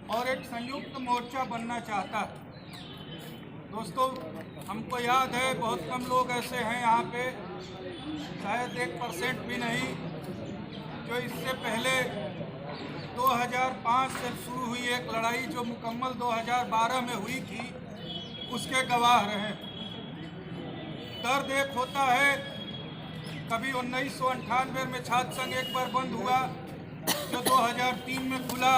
और एक संयुक्त मोर्चा बनना चाहता है। दोस्तों, हमको याद है बहुत कम लोग ऐसे हैं यहाँ पे, शायद 1% भी नहीं, जो इससे पहले 2005 से शुरू हुई एक लड़ाई जो मुकम्मल 2012 में हुई थी, उसके गवाह रहे। दर्द एक होता है, कभी 1998 में छात्र संघ एक बार बंद हुआ जो 2003 में खुला,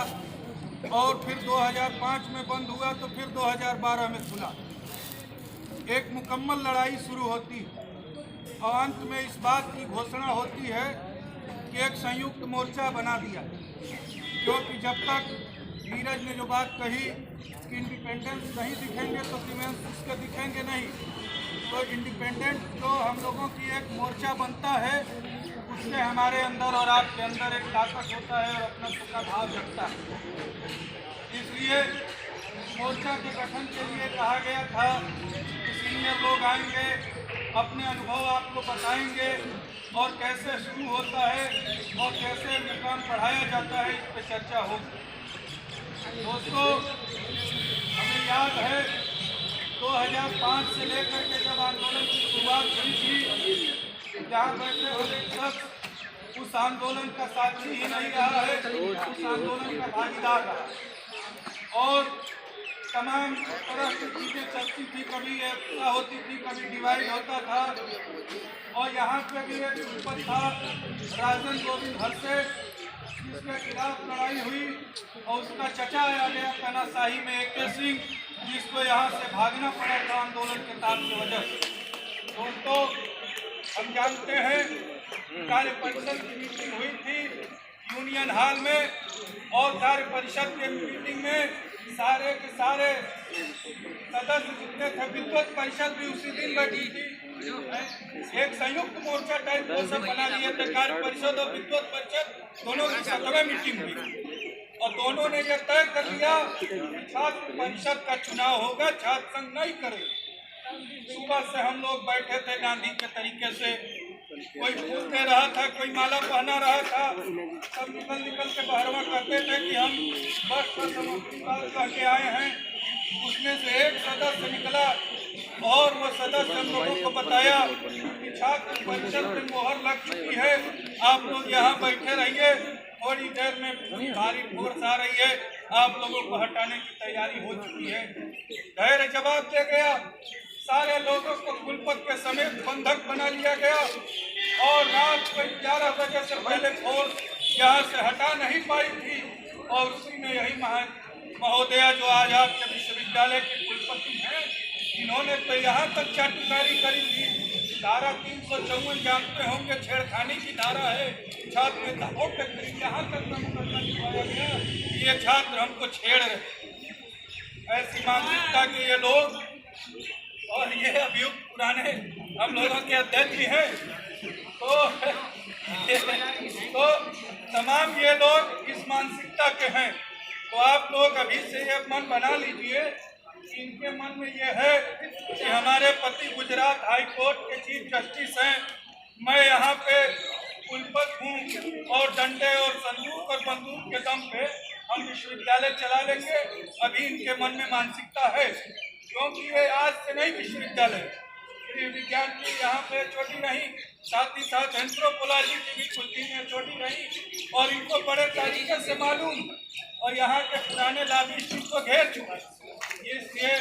और फिर 2005 में बंद हुआ तो फिर 2012 में खुला। एक मुकम्मल लड़ाई शुरू होती और अंत में इस बात की घोषणा होती है कि एक संयुक्त मोर्चा बना दिया, क्योंकि जब तक नीरज ने जो बात कही कि इंडिपेंडेंस नहीं दिखेंगे तो ग्रीवेंसेस के दिखेंगे नहीं, तो इंडिपेंडेंट जो हम लोगों की एक मोर्चा बनता है, उससे हमारे अंदर और आपके अंदर एक ताकत होता है और अपनत्व का भाव जगता है। इसलिए मोर्चा के गठन के लिए कहा गया था कि सीनियर लोग आएंगे, अपने अनुभव आपको बताएंगे और कैसे शुरू होता है और कैसे ये काम पढ़ाया जाता है, इस पर चर्चा होगी। दोस्तों, हमें याद है 2005 से लेकर के जब आंदोलन की शुरुआत हुई थी, जहाँ बैठे हुए शख्स उस आंदोलन का साथी ही नहीं रहा है, उस आंदोलन का भागीदार रहा और तमाम तरह की चीज़ें चलती थी। कभी एकता होती थी, कभी डिवाइड होता था। और यहाँ पे भी एक विपद था राजन गोविंद हरसे, जिसके खिलाफ लड़ाई हुई और उसका चचा आ गया तानाशाही में AK सिंह, जिसको यहाँ से भागना पड़ा था आंदोलन के ताप की वजह से। दोस्तों, हम जानते हैं कार्य परिषद की मीटिंग हुई थी यूनियन हॉल में, और कार्य परिषद के मीटिंग में सारे के सारे सदस्य जितने थे, विद्वत परिषद भी उसी दिन बैठी थी। एक संयुक्त मोर्चा टाइप को सब बना लिए थे, कार्य परिषद और विद्वत परिषद दोनों की 7वीं मीटिंग हुई और दोनों ने यह तय कर लिया कि छात्र परिषद का चुनाव होगा, छात्र संघ नहीं करेगा। सुबह से हम लोग बैठे थे गांधी के तरीके से, कोई फूल दे रहा था, कोई माला पहना रहा था, सब निकल के बहरवा कहते थे कि हम बस हम अपनी बात कह के आए हैं। उसमें से एक सदस्य निकला और वो सदस्य हम लोगों को बताया कि छात्र परिषद में मोहर लग चुकी है, आप लोग यहाँ बैठे रहिए, थोड़ी देर में भारी फोर्स आ रही है, आप लोगों को हटाने की तैयारी हो चुकी है। धैर्य जवाब दे गया, सारे लोगों को कुलपति के समेत बंधक बना लिया गया और रात को 11 बजे से पहले फोर्स यहाँ से हटा नहीं पाई थी। और उसी में यही महोदया जो आज आपके विश्वविद्यालय के कुलपति हैं, इन्होंने तो यहाँ तक चाटुकारी करी थी। धारा 354 जानते होंगे, छेड़खानी की धारा है, छात्र नेताओं के खिलाफ यहाँ तक मुकदमा दिखाया गया, ये छात्र हमको छेड़ रहे। ऐसी मानसिकता के ये लोग और ये अभियुक्त पुराने हम लोगों के अध्यक्ष भी हैं, तो तमाम ये लोग इस मानसिकता के हैं। तो आप लोग अभी से ये मन बना लीजिए कि इनके मन में ये है कि हमारे पति गुजरात हाई कोर्ट के चीफ जस्टिस हैं, मैं यहाँ पे कुलपति हूँ और डंडे और संदूक और बंदूक के दम पे हम विश्वविद्यालय चला लेंगे। अभी इनके मन में मानसिकता है, क्योंकि ये आज से नहीं विश्वविद्यालय विज्ञान की यहाँ पे छोटी रही, साथ ही साथ एंथ्रोपोलॉजी की भी कुछ में छोटी रही और इनको बड़े तरीके से मालूम और यहाँ के पुराने लाभिष्ट को घेर चुके। इसलिए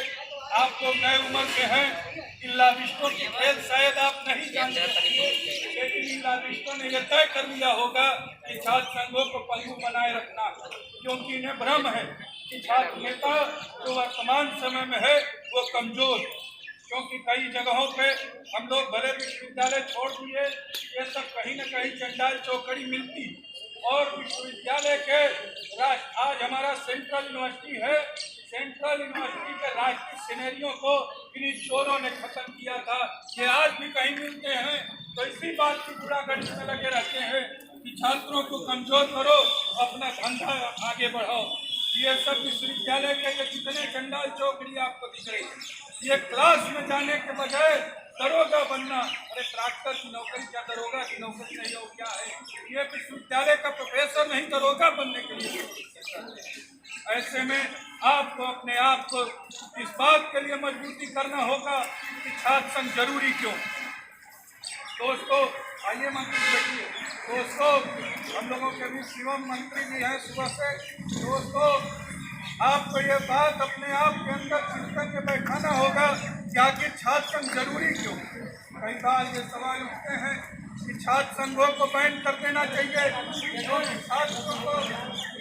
आप लोग नए उम्र के हैं, इन लाभिष्टों की खेल शायद आप नहीं जानते, लेकिन इन लाभिष्टों ने यह तय कर लिया होगा कि छात्र संघों को पल्लू बनाए रखना, क्योंकि इन्हें भ्रम है कि छात्र नेता जो वर्तमान समय में है वो कमजोर, क्योंकि कई जगहों पे हम लोग भले विश्वविद्यालय छोड़ दिए, ये सब कहीं न कहीं चंडाल चौकड़ी मिलती। और विश्वविद्यालय के आज हमारा सेंट्रल यूनिवर्सिटी है, सेंट्रल यूनिवर्सिटी के राष्ट्रीय सिनेरियो को इन चोरों ने खत्म किया था। ये आज भी कहीं मिलते हैं तो इसी बात की गुड़ागर्दी में लगे रहते हैं कि छात्रों को कमजोर करो, अपना धंधा आगे बढ़ाओ। ये सब विश्वविद्यालय के जितने चंडाल चौकड़ी आपको दिख रही है, ये क्लास में जाने के बजाय दरोगा बनना, अरे ट्रैक्टर की नौकरी क्या दरोगा की नौकरी नहीं हो क्या है? ये विश्वविद्यालय का प्रोफेसर नहीं दरोगा बनने के लिए ऐसे में आपको अपने आप को इस बात के लिए मजबूती करना होगा कि छात्र संघ जरूरी क्यों। दोस्तों आइए मंत्री बैठिए। दोस्तों हम लोगों के भी शिवम मंत्री भी हैं सुबह से। दोस्तों आपको ये बात अपने आप के अंदर चिंतन के बैठाना होगा कि आखिर छात्र संघ जरूरी क्यों। कई बार ये सवाल उठते हैं कि छात्र संघों को बैन कर देना चाहिए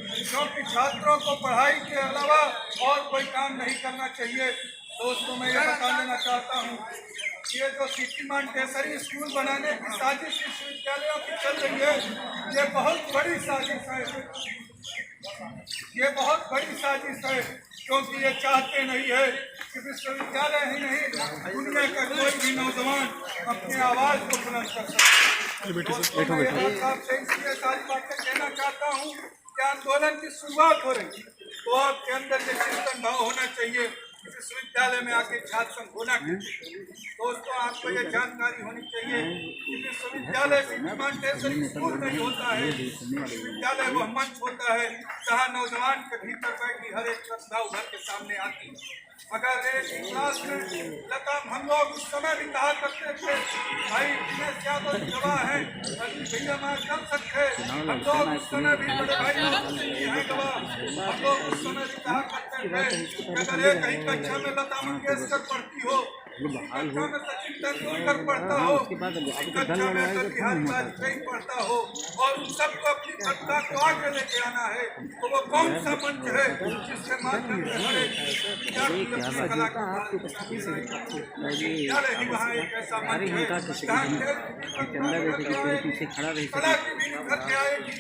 क्योंकि छात्रों को पढ़ाई के अलावा और कोई काम नहीं करना चाहिए। दोस्तों मैं ये बता देना चाहता हूँ ये जो सिटी मॉन्टेसरी स्कूल बनाने की साजिश विश्वविद्यालयों की चल रही है ये बहुत बड़ी साजिश है। ये बहुत बड़ी साजिश है क्योंकि ये चाहते नहीं है कि विश्वविद्यालय ही नहीं दुनिया का कोई भी नौजवान अपनी आवाज़ को बुलंद कर सके। मैं आपसे इसलिए सारी बातें कहना चाहता हूँ कि आंदोलन की शुरुआत हो रही तो आपके अंदर ये चिंतन भाव होना चाहिए विश्वविद्यालय में आके छात्र संघ होना चाहिए। दोस्तों आपको ये जानकारी होनी चाहिए कि विश्वविद्यालय सिटी मॉन्टेसरी स्कूल नहीं होता है। विश्वविद्यालय वह मंच होता है जहाँ नौजवान के भीतर बैठी हर एक प्रतिभा उभर के सामने आती है। अगर एक क्लास में लता हम लोग उस समय भी कहा करते थे भाई दिनेश यादव गवाह है भैया मार कर सकते हम लोग उस समय भी बड़े भाई हैं गवाह। हम लोग उस समय भी कहा करते थे अगर एक ही कक्षा में लता मंगेशकर पढ़ती हो कक्षा में सचिन तेंदुलकर पढ़ता हो कक्षा में अटल बिहारी वाजपेयी पढ़ता हो और उन सबको अपनी प्रतिभा को आगे लेके आना है तो वो कौन सा मंच है जिसके माध्यम से हर एक कला ही वहाँ एक ऐसा मंच है कला की भी निखर के आएगी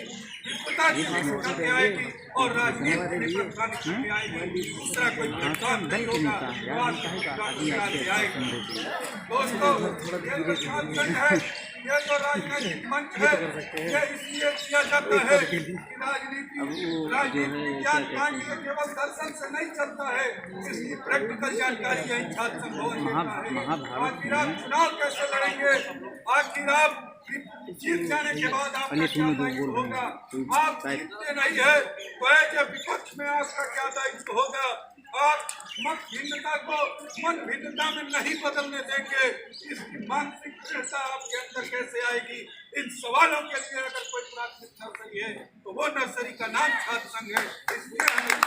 विद्वता की भी निखर के आएगी और राजनीति भी निखर के आएगी। दूसरा कोई प्लेटफॉर्म नहीं होगा। दोस्तों ये जो छात्र है ये जो राजनीतिक मंच है ये इसलिए किया जाता है कि राजनीति विज्ञान पानी के केवल दर्शन से नहीं चलता है इसकी प्रैक्टिकल जानकारी यही छात्र संघ भवन देता है। आखिर आप चुनाव कैसे लड़ेंगे आखिर आप जीत जाने के बाद आपका क्या दायित्व होगा। आप जीतते नहीं है तो ऐसे विपक्ष में आपका क्या दायित्व होगा। आप मत भिन्नता को मन भिन्नता में नहीं बदलने देंगे इसकी मानसिक दृढ़ता आपके अंदर कैसे आएगी। इन सवालों के लिए अगर कोई प्राथमिक नर्सरी है तो वो नर्सरी का नाम छात्र संघ है। इसलिए हमें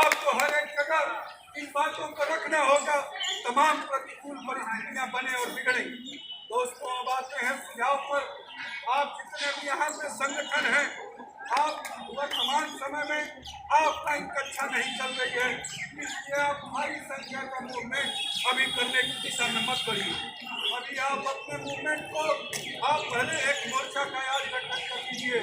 आपको हर एक जगह इन बातों को रखना होगा तमाम प्रतिकूल परिस्थितियां बने और बिगड़े। दोस्तों अब आते हैं सुझाव पर। आप जितने भी यहाँ पे संगठन हैं आप वर्तमान समय में ऑफलाइन कक्षा नहीं चल रही है इसलिए आप भारी संख्या का मूवमेंट अभी करने की दिशा में मत बढ़िए। अभी आप अपने मूवमेंट को आप पहले एक मोर्चा का याद गठन कर दीजिए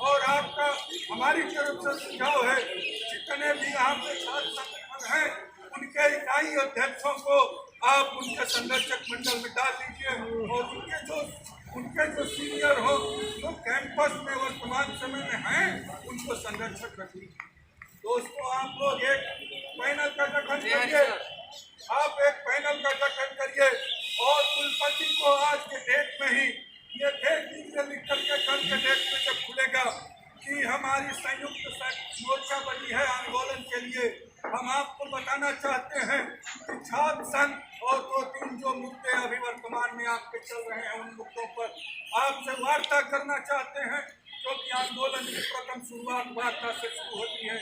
और आपका हमारी तरफ से सुझाव है जितने भी यहाँ पे छात्र संगठन हैं उनके इकाई अध्यक्षों को आप उनके संरक्षक मंडल में डाल दीजिए और उनके जो सीनियर हो तो कैंपस में वर्तमान समय में हैं उनको संरक्षक रखिए। दोस्तों आप लोग एक पैनल का गठन करिए आप एक पैनल का गठन करिए और कुलपति को आज के डेट में ही ये डेट लिख करके कल के डेट में जब खुलेगा कि हमारी संयुक्त मोर्चा बनी है आंदोलन के लिए हम आपको बताना चाहते हैं कि छात्र संघ और 2-3 जो मुद्दे अभी वर्तमान में आपके चल रहे हैं उन मुद्दों पर आपसे वार्ता करना चाहते हैं क्योंकि आंदोलन की प्रथम शुरुआत वार्ता से शुरू होती है।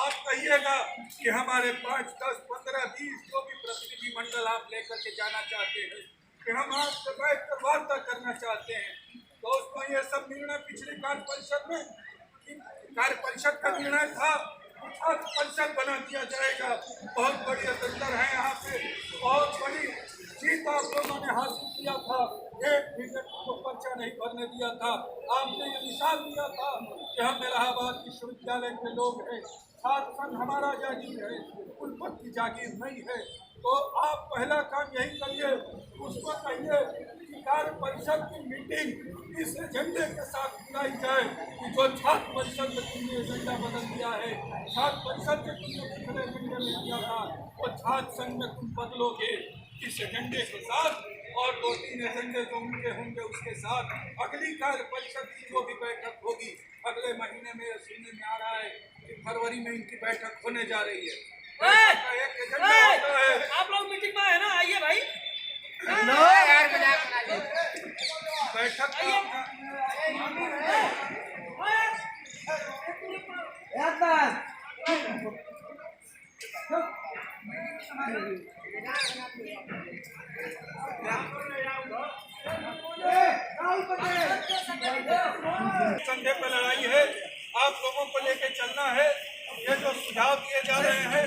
आप कहिएगा कि हमारे 5, 10, 15, 20 जो भी प्रतिनिधि मंडल आप लेकर के जाना चाहते हैं कि हम आपसे बैठ कर वार्ता करना चाहते हैं। दोस्तों ये सब निर्णय पिछली कार्य परिषद का निर्णय था छात्र परिषद बना दिया जाएगा। बहुत बड़ी असर है यहाँ पे बहुत बड़ी जीत आप लोगों ने हासिल किया था। एक भी व्यक्ति को पर्चा नहीं भरने दिया था। आपने ये मिसाल दिया था कि हम इलाहाबाद विश्वविद्यालय के लोग हैं छात्र संघ हमारा जागीर है कुलपति की जागीर नहीं है। तो आप पहला काम यही करिए उसको कहिए कि कार्य परिषद की मीटिंग इस एजेंडे के साथ बुलाई जाए कि जो छात्र परिषद में तुमने एजेंडा बदल दिया है छात्र परिषद के तुमने पिछले एजेंडे में दिया था वो छात्र संघ में तुम बदलोगे इस एजेंडे के साथ और 2-3 एजेंडे जो उनके होंगे उसके साथ अगली कार्य परिषद की जो भी बैठक होगी अगले महीने में सुनने में आ रहा है कि फरवरी में इनकी बैठक होने जा रही है। ए, बैठक का एक एजेंडा होता है। आप लोग मीटिंग में है ना, आइए भाई। बैठक कंधे पे लड़ाई है, आप लोगों को लेके चलना है। ये जो सुझाव दिए जा रहे हैं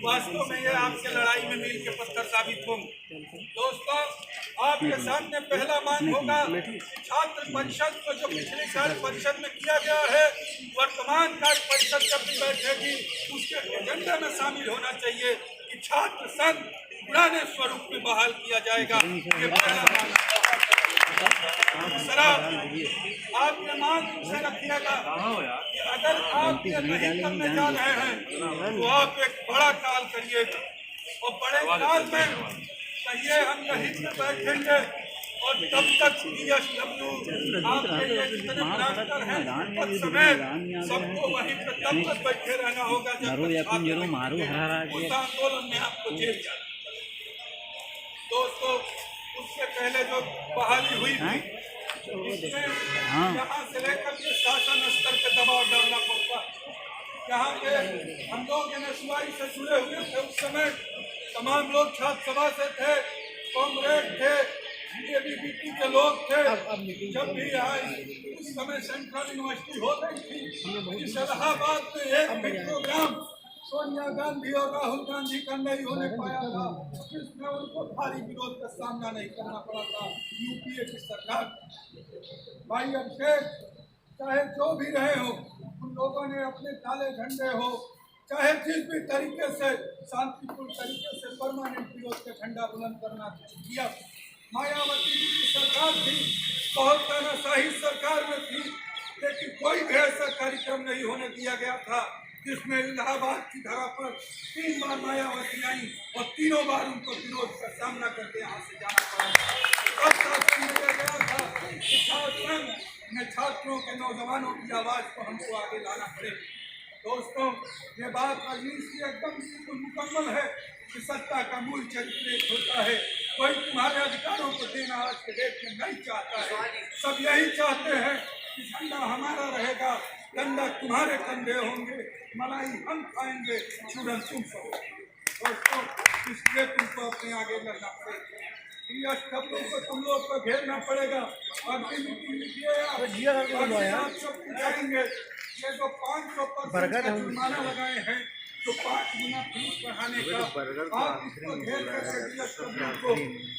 वास्तव में ये आपके लड़ाई में मील के पत्थर साबित होंगे। दोस्तों, आपके सामने पहला मांग होगा छात्र परिषद को जो पिछले साल परिषद में किया गया है, वर्तमान कार्य परिषद जब भी बैठेगी उसके एजेंडे में शामिल होना चाहिए कि छात्र संघ पुराने स्वरूप में बहाल किया जाएगा। ये पहला मांग। दूसरा, आप ये मांग से रखिएगा कि अगर आप ये नहीं करने जा रहे हैं तो आप एक बड़ा काल करिए और बड़े काल में कहिए हम यहीं पे बैठेंगे और तब तक PSW आपके ये जितने डॉक्टर हैं तब समेत सबको वहीं पे तब तक बैठे रहना होगा जब तक उस आंदोलन में आपको जेल जाए। दोस्तों, उससे पहले जो बहाली हुई थी इसमें यहाँ से लेकर के शासन स्तर पे दबाव डालना पड़ता। यहाँ पे हम लोग NSY से जुड़े हुए थे, उस समय तमाम लोग छात्र सभा से थे, कॉमरेड थे, ABVP के लोग थे। जब भी यहाँ उस समय सेंट्रल यूनिवर्सिटी हो रही थी, इस इलाहाबाद में एक भी प्रोग्राम सोनिया गांधी और राहुल गांधी का नहीं होने पाया था, जिसमें उनको भारी विरोध का सामना नहीं करना पड़ा था UPA की सरकार। भाई अभिषेक, चाहे जो भी रहे हो, उन लोगों ने अपने काले झंडे हो चाहे जिस भी तरीके से शांतिपूर्ण तरीके से परमानेंट विरोध का झंडा बुलंद करना किया। मायावती जी की सरकार थी, बहुत तानाशाही सरकार में थी, लेकिन कोई भी ऐसा कार्यक्रम नहीं होने दिया गया था जिसमें इलाहाबाद की धरा पर 3 बार मायावती आई और तीनों बार उनको विरोध का सामना करके यहाँ से जाना पड़ा। तब शासन दिया गया था कि छात्र में छात्रों के नौजवानों की आवाज़ को हमको आगे लाना पड़े। दोस्तों, ये बात राजनीति की एकदम मुकम्मल है कि सत्ता का मूल चरित्र एक होता है। कोई तुम्हारे अधिकारों को देना आज के डेट में नहीं चाहता है। सब यही चाहते हैं कि झंडा हमारा रहेगा, डंडा तुम्हारे कंधे होंगे, मलाई हम खाएंगे, चूरन तुम सहो। दोस्तों, इसलिए तुमको अपने आगे लड़ना पड़ेगा। PSW को तुम लोग को घेरना पड़ेगा। अगली मीटिंग लीजिए, आप सब जाएंगे। ये जो 500% का जुर्माना लगाए हैं, तो 5 गुना फीस बढ़ाने का, आप इसको घेर करके PSW को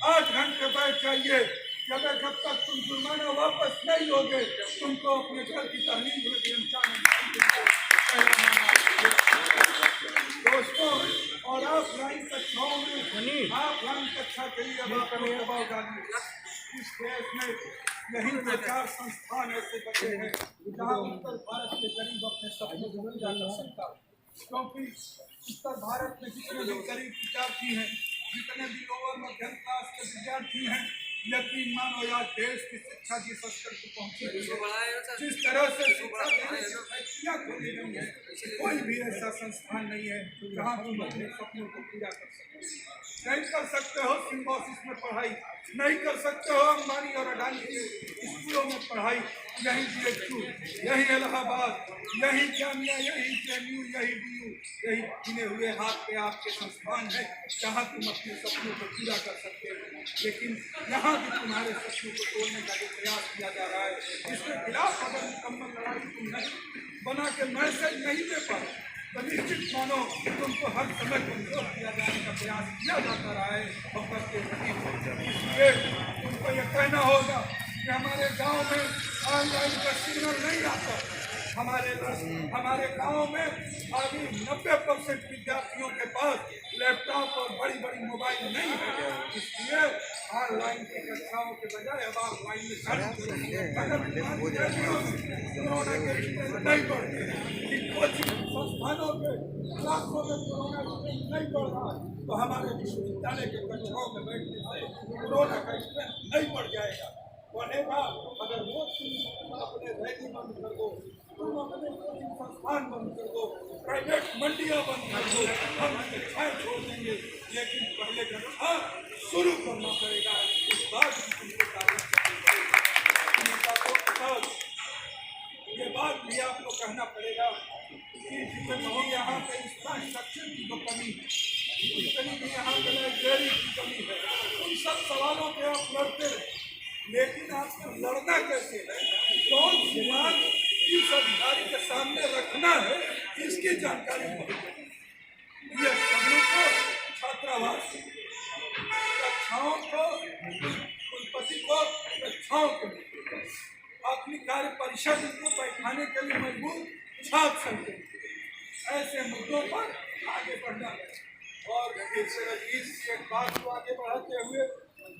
8 घंटे बैठ जाइए। जब तक तुम जुर्माना वापस नहीं लोगे, तुमको अपने घर की तहरीर में भी दोस्तों, और ऑफलाइन कक्षाओं में ऑफलाइन कक्षा के लिए दबाव डालिए। इस देश में यही 4 संस्थान ऐसे बचे हैं जहाँ उत्तर भारत के गरीब अपने सपनों को पूरा कर सकता है। क्योंकि उत्तर भारत में जितने भी गरीब विद्यार्थी हैं, जितने भी लोअर मध्यम क्लास के विद्यार्थी हैं, यकीन मानो आज देश की शिक्षा जिस स्तर पर पहुंची है, जिस तरह से शिक्षा देने की फैक्ट्रियां खोली गई है, कोई भी ऐसा संस्थान नहीं है जहां तुम अपने सपनों को पूरा कर सकते। नहीं कर सकते हो सिम्बोसिस में पढ़ाई, नहीं कर सकते हो अंबानी और अडानी के स्कूलों में पढ़ाई। यही BHU, यही इलाहाबाद, यही जामिया, यही JNU, यही DU, यही गिने हुए हाथ पे आपके संस्थान है जहाँ तुम अपने सपनों को पूरा कर सकते हो। लेकिन यहाँ भी तुम्हारे सपनों को तोड़ने का जो प्रयास किया जा रहा है, इसके खिलाफ अगर मुकम्मल लड़ाई तुम नहीं बना के मैसेज नहीं दे पाओ तो निश्चित मानो तुमको हर समय कमजोर किया जाने का प्रयास किया जाता रहा है और करते रहे। इसलिए तुमको यह कहना होगा कि हमारे गांव में ऑनलाइन का सिग्नल नहीं आता। हमारे गांव में अभी 90% विद्यार्थियों के पास लैपटॉप और बड़ी बड़ी मोबाइल नहीं है। इसलिए ऑनलाइन की कक्षाओं के बजाय अब ऑफलाइन में कोरोना के नहीं बढ़ते, कोचिंग संस्थानों के क्लासों में कोरोना नहीं बढ़ रहा है, तो हमारे विश्वविद्यालय के कक्षाओं में बैठने से कोरोना का स्ट्रेंथ नहीं बढ़ जाएगा। बढ़ेगा अगर वो तुम अपने रैली बंद कर दो, तुम अपने कोचिंग संस्थान बंद कर दो, प्राइवेट मंडियां बंद कर दो, हम खैर छोड़ देंगे, लेकिन पहले व्यवस्था शुरू करना पड़ेगा। उस बात की तुमको तारीफ ये बात भी आपको कहना पड़ेगा कि जितनी यहाँ पे इंफ्रास्ट्रक्चर की जो कमी है, जितनी भी यहाँ पे लाइब्रेरी की कमी है, उन सब सवालों पे आप लड़ते रहे, लेकिन आपको लड़ना कैसे है, कौन सी बात किस अधिकारी के सामने रखना है, इसकी जानकारी नहीं। ये सभी को छात्रावास कक्षाओं को कुलपति को कक्षाओं को अपनी कार्य परिषद को बैठाने के लिए मजबूर छात्र संगठन ऐसे मुद्दों पर आगे बढ़ना है। और इसके बाद को आगे बढ़ाते हुए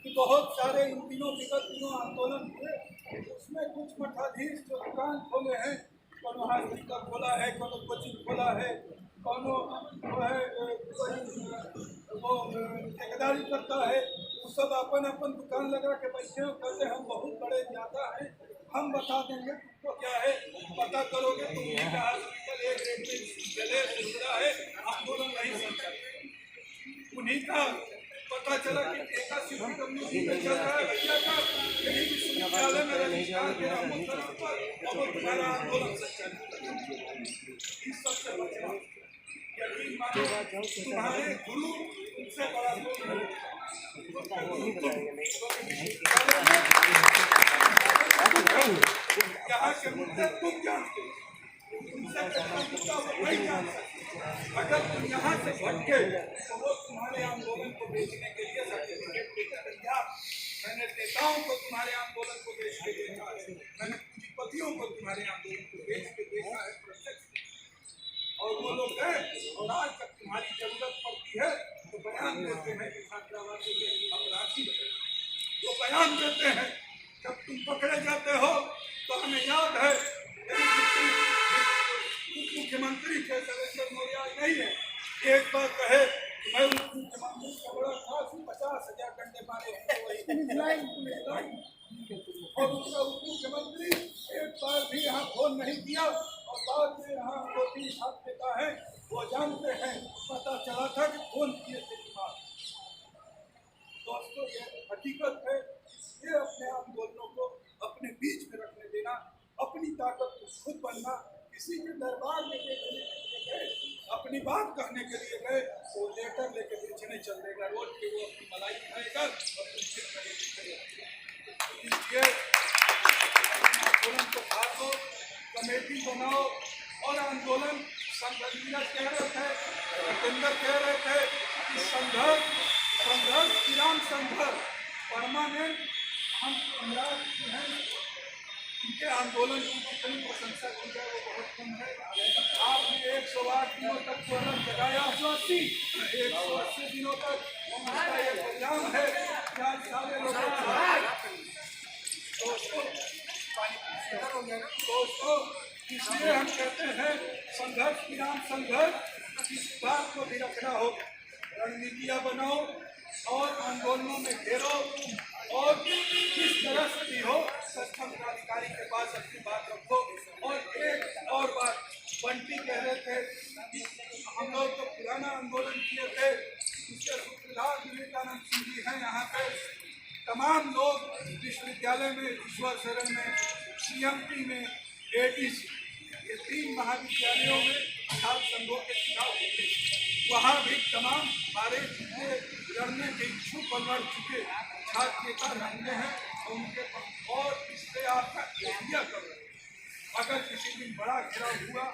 कि बहुत सारे इन दिनों विगत दिनों आंदोलन हुए, उसमें कुछ मठाधीश जो दुकान खोले हैं, कोनो हॉस्पिटल खोला है, कोनो कोचिंग खोला है, कोनो जो है वो ठेकेदारी करता है, वो सब अपन अपन दुकान लगा के बैठे हो, कहते हम बहुत बड़े ज्यादा हैं, हम बता देंगे तुमको क्या है, पता करोगे तो हॉस्पिटल एक रेट में चले सुविधा है, आंदोलन नहीं समझा। उन्हीं का पता चला कि एका CPWD में चल रहा है भैया का, यही विश्वविद्यालय में रजिस्ट्रार के नामों पर अब तुम्हारा आंदोलन इस सबसे बचना। यकीन मानो तुम्हारे गुरु से बड़ा यहाँ के मुद्दे तुम जानते हो, उनसे मुद्दा वो नहीं जानते। अगर तुम यहाँ से भटके तो वो तुम्हारे आंदोलन को बेचने के लिए सर्टिफिकेट देकर तैयार। मैंने नेताओं को तुम्हारे आंदोलन को बेच के देखा है, मैंने पूंजीपतियों को तुम्हारे आंदोलन को बेच के देखा है प्रत्यक्ष, और वो लोग हैं और आज तक तुम्हारी जरूरत पड़ती है तो बयान देते हैं कि छात्रावासों के अपराधी वो बयान देते हैं। जब तुम पकड़े जाते हो तो हमें याद है मुख्यमंत्री थे देवेंद्र मौर्य नहीं है, एक बार कहे मैं मुख्यमंत्री का बड़ा खास 50,000 डंडे मारे और उसका मुख्यमंत्री एक बार भी यहाँ फोन नहीं किया, और बाद में यहाँ 2-3 हाथ देता है, वो जानते हैं, पता चला था कि फोन किए थे दिमाग। दोस्तों ये हकीकत है, ये अपने आंदोलनों को अपने बीच में रखने देना, अपनी ताकत को खुद बनना, किसी के दरबार में गए अपनी बात कहने के लिए गए वो लेटर लेके बेचने चल देगा, रोड पे वो अपनी मलाई खाएगा और इसलिए आंदोलन को भागो, कमेटी बनाओ और आंदोलन संघर्ष कह रहे थे, जितेंद्र कह रहे थे कि संघर्ष विराम संघर्ष परमानेंट। हम सम्राट हैं, इनके आंदोलन की जितनी प्रशंसा की जाए वो बहुत कम है। आपने 108 दिनों तक कोलम जगाया, 180 दिनों तक उसका ये परिणाम है कि आज सारे लोगों दोस्तों इसलिए हम कहते हैं संघर्ष विराम संघर्ष, इस बात को भी रखना हो, रणनीतियाँ बनाओ और आंदोलनों में घेरो, और किस तरह से भी हो सक्षम अधिकारी के पास अपनी बात रखो। और एक और बात बंटी कह रहे थे कि हम लोग तो पुराना आंदोलन किए थे, इसके सूत्रधार विवेकानंद सिंह जी हैं यहाँ पे, तमाम लोग विश्वविद्यालय में, ईश्वर शरण में, CMT में, ATC, ये 3 महाविद्यालयों में छात्र संघों के चुनाव होते, वहाँ भी तमाम हमारे जितने लड़ने के इच्छुक और लड़ चुके छात्र नेता रहते हैं और उनके और इससे आपका एहतियात कर रहे हैं। अगर किसी दिन बड़ा घेराव हुआ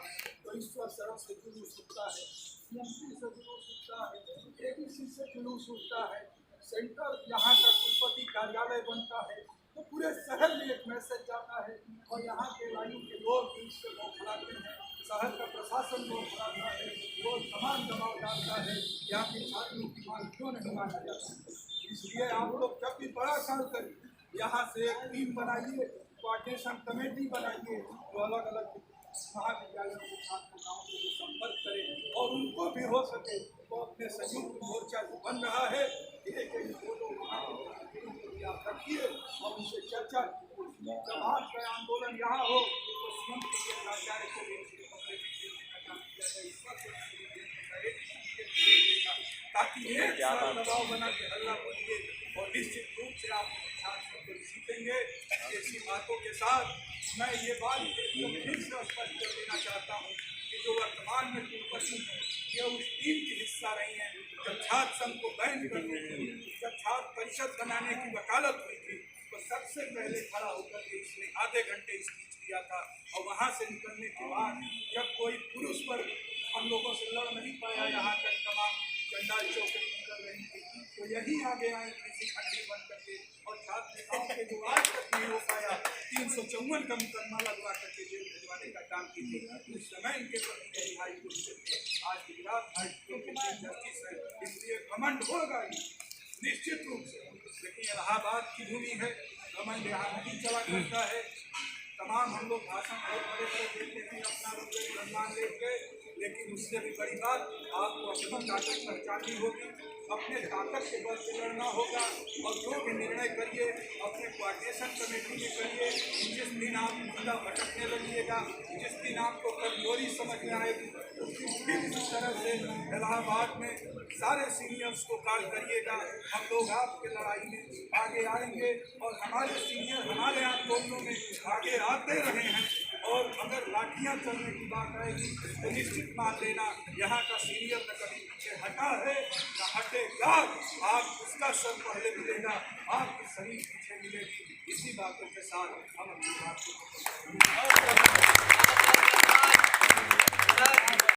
तो ईश्वर शरण से जुलूस उठता है, CMT से जुलूस उठता है, ATC से जुलूस उठता है, सेंटर यहाँ का कुलपति कार्यालय बनता है, तो पूरे शहर में एक मैसेज जाता है और यहाँ के लाइनों के लोग इससे लोग खड़ाते हैं, शहर का प्रशासन लोग खड़ाता है, वो तमाम दबाव डालता है, यहाँ के छात्रों की मांग क्यों नहीं माना जाता। इसलिए आप लोग जब भी बड़ा काम करें, यहाँ से एक टीम बनाइए, कोऑर्डिनेशन कमेटी बनाइए, जो अलग अलग महाविद्यालयों के छात्र से संपर्क करें और उनको भी हो सके तो अपने संयुक्त मोर्चा जो बन रहा है रखिए और उनसे चर्चा। जब आज का आंदोलन यहाँ हो तो मैक्सिमम पीरियड आचार्य को भी उसके कमरे में देने का काम किया जाए। इस वक्त ताकि एक साथ दबाव बना के हल्ला बोलिए और निश्चित रूप से आप छात्रों को सीखेंगे। ऐसी बातों के साथ मैं ये बात फिर से स्पष्ट कर देना चाहता हूँ कि जो वर्तमान में कुलपति है ये उस टीम की हिस्सा रही है। जब छात्र संघ को बैन करने की, जब छात्र परिषद बनाने की वकालत हुई थी तो सबसे पहले खड़ा होकर के इसने आधे घंटे स्पीच दिया था। और वहाँ से निकलने के बाद जब कोई पुरुष पर हम लोगों से लड़ नहीं पाया, यहाँ तक तमाम चंडाल चौके निकल रही थी तो यही आगे आए किसी खंडी बन करके और छात्र नेताओं के जो आज तक नहीं हो पाया 354 का मुकदमा लगवा करके जेल भिजवाने का काम कीजिए। उस समय इनके प्रति कई हाई कोर्ट से थे, आज गुजरात हाई कोर्ट के चीफ जस्टिस है, इसलिए घमंड होगा ही निश्चित रूप से। लेकिन इलाहाबाद की भूमि है, घमंड यहाँ नहीं चला करता है। तमाम हम लोग भाषण बहुत बड़े बड़े देते हैं, अपना सम्मान लेके, लेकिन उससे भी बड़ी बात आपको अपनी ताकत पहचाननी होगी, अपने ताकत के बल से लड़ना होगा और जो भी निर्णय करिए अपने कोऑर्डिनेशन कमेटी में करिए। जिस दिन आप मुद्दा भटकने लगिएगा, जिस दिन आपको कमजोरी समझ में आएगी उस दिन फिर इसी तरह से इलाहाबाद में सारे सीनियर्स को कॉल करिएगा। हम लोग आपके लड़ाई में आगे आएंगे और हमारे सीनियर हमारे आंदोलनों में आगे आते रहे हैं। और अगर लाठियाँ चलने की बात आएगी तो निश्चित मान लेना यहाँ का सीनियर न कभी पीछे हटा है न हटेगा। आप उसका सर पहले मिलेगा, आपकी शरीर पीछे मिलेगी। इसी बातों के साथ हम अपनी बात को